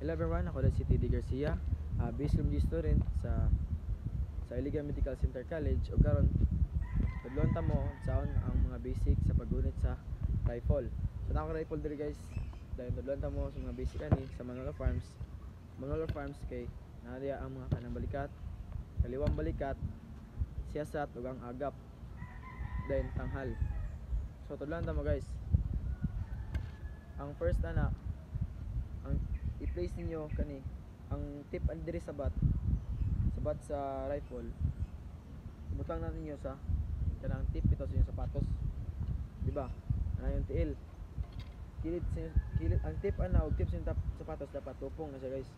Hello everyone, ako si TD Garcia, base room student sa Iligan Medical Center College. O karon tudlon ta mo saon ang mga basic sa paggunit sa rifle. So nako rifle diri guys. Dahil tudlon ta mo sa mga basic ani sa Manolo Farms. Manolo Farms kay naariya ang mga kanang balikat, kaliwang balikat, siyasat ug ang agap. Then tanghal. So tudlon ta mo guys. Ang first ana, ang i-place ninyo kani ang tip diri sa bat sa rifle. Butang na ninyo sa kanang tip ito sa inyong sapatos, di ba? Ana yung tiil, kilid ang tip ana og tip sa inyong sapatos dapat tupong na siya guys.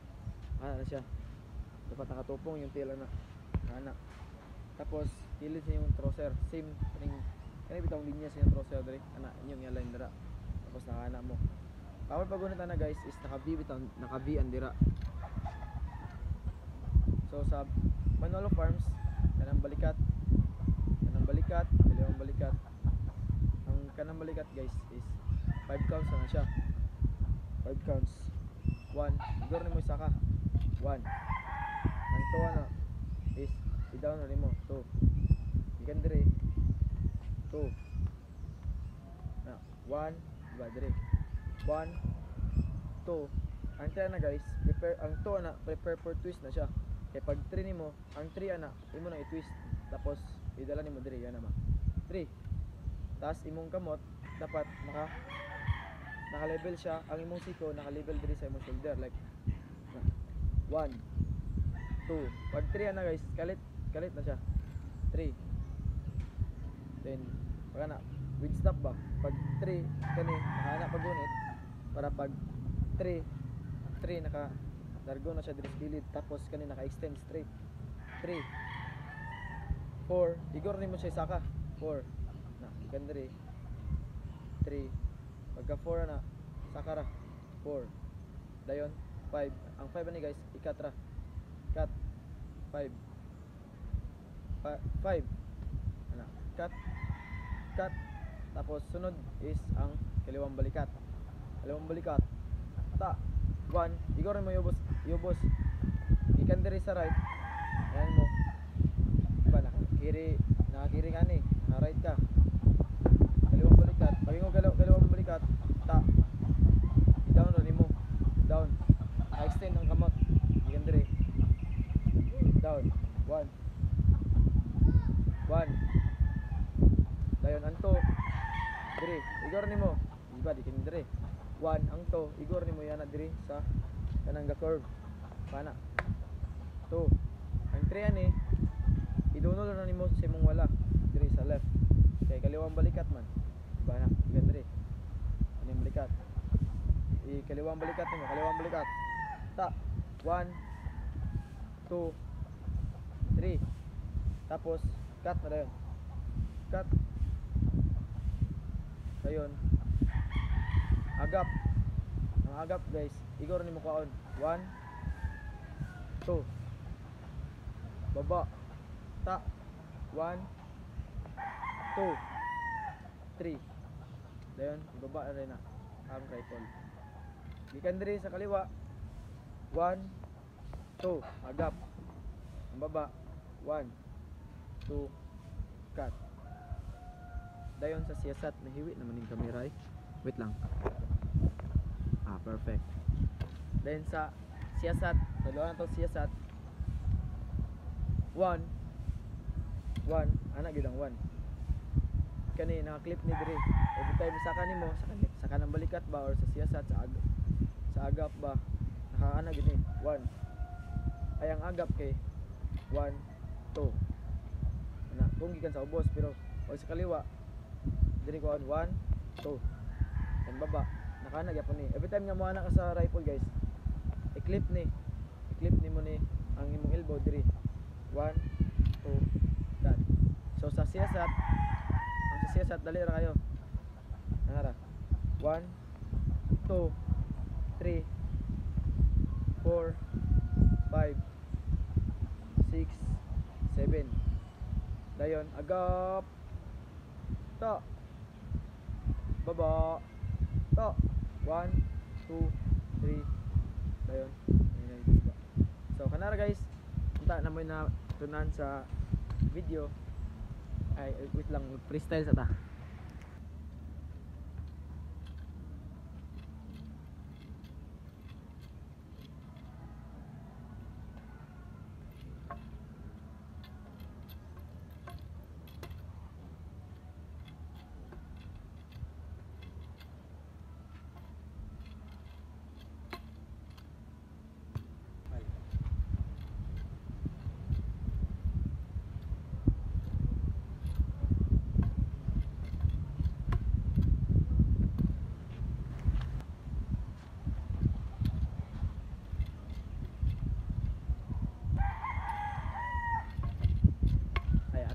Ana na siya, dapat nakatupong yung tiil ana. Tapos kilid sa inyong trouser, same kani bitong linya sa inyong trouser diri ana inyong i-align dira. Tapos nakaana mo. Bawal pagunit na guys is naka-V andira. So sa Manolo Farms, kanang balikat, dalawang balikat. Ang kanang balikat guys is 5 counts na siya. 5 counts. 1, igor nimo isa ka. 1. Ang tuwa na is i-down na nimo. 2. Ikan dire. 2. Na 1, diba dire. 1, 2. Ang 3 na guys, ang 2 na prepare for twist na siya. Kaya pag 3 nimo, ang 3 ana imo na i-twist, tapos idala nimo diri yana ma. 3. Tas imong kamot dapat naka-level siya, ang imong siko naka-level diri sa imong shoulder like 1, 2. Pag 3 ana guys, kalit na siya. 3. Then pag ana with stop ba, pag 3 kani nakaana pagunit para pag 3 naka largo na siya diri sa gilid, tapos kani naka-extend straight. 3, 4, igor nimo siya saka. 4 na ikan diri. 3, pagka 4 na saka ra. 4 dayon 5. Ang 5 ani guys ikat ra. Cut 5 ana cut. Tapos sunod is ang kaliwang balikat. Ta 1, igor mo yubos. Ikan diri sa right. Ayan mo. Diba nakakiri ka ni. Naka-right ka. Kaliwang balikat. Pag ingo kaliwang balikat, ta. I-down ro nimo. Down. Na-extend ang kamot. Ikan diri. Down. 1. Dayon ang 2. Diri. Igor nimo. Diba di kini diri. 1 ang 2, igor nimo yana diri sa kanang ga-curve. Pana. 2. Ang 3 ani idunol na nimo sa imong wala diri sa left. Kay kaliwang balikat man. Diba na? Igan diri. Ano yung balikat? Kaliwang balikat nimo, kaliwang balikat. Ta. 1, 2, 3. Tapos cut na dayon. Cut. Dayon agap. Ang agap guys, igor nimo kwaon. 1, 2. Baba. Ta. 1, 2, 3. Dayon, ibaba na rin na ang rifle. Gikan diri sa kaliwa. 1, 2. Agap. Ang baba. 1, 2. Cut. Dayon sa siyasat, nahiwi naman yung kamera eh. Wait lang. Perfect. Then sa siyasat, dalawa na to siyasat. 1, ana gid ang 1. Kani naka-clip ni diri. Every time saka nimo, sa kanang balikat ba or sa siyasat sa agap ba, naka-ana gid ni 1. Ay ang agap kay 1, 2. Ana, kung gikan sa ubos pero pag sa kaliwa diri ko 1, 2. Ang baba nakaana gyapon ni. Every time nga mo ana ka sa rifle guys, i-clip nimo ni ang imong elbow diri. 1, 2, cut. So sa siyasat, dali ra kayo. Nara. 1, 2, 3, 4, 5, 6, 7. Dayon agap. Ta. Baba. Ta. 1, 2, 3, dayon. So kanara guys, unta na mo na tunan sa video. Ay wait lang, freestyle sa ta.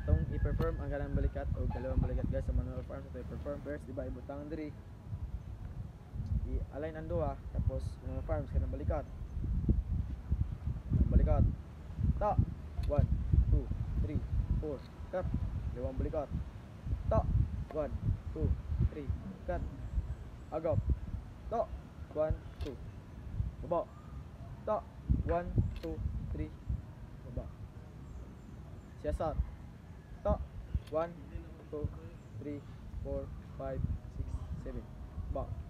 Atong i-perform ang kanang balikat o dalawang balikat guys sa manual farm. So i-perform first, diba, ibutang diri, i-align ang duha, tapos manual farms kanang balikat ta 1 2 3 4 cut, dalawang balikat ta 1 2 3 cut, agap ta 1 2 baba ta 1 2 3 baba, siyasat ta 1 2 3 4 5 6 7 baba.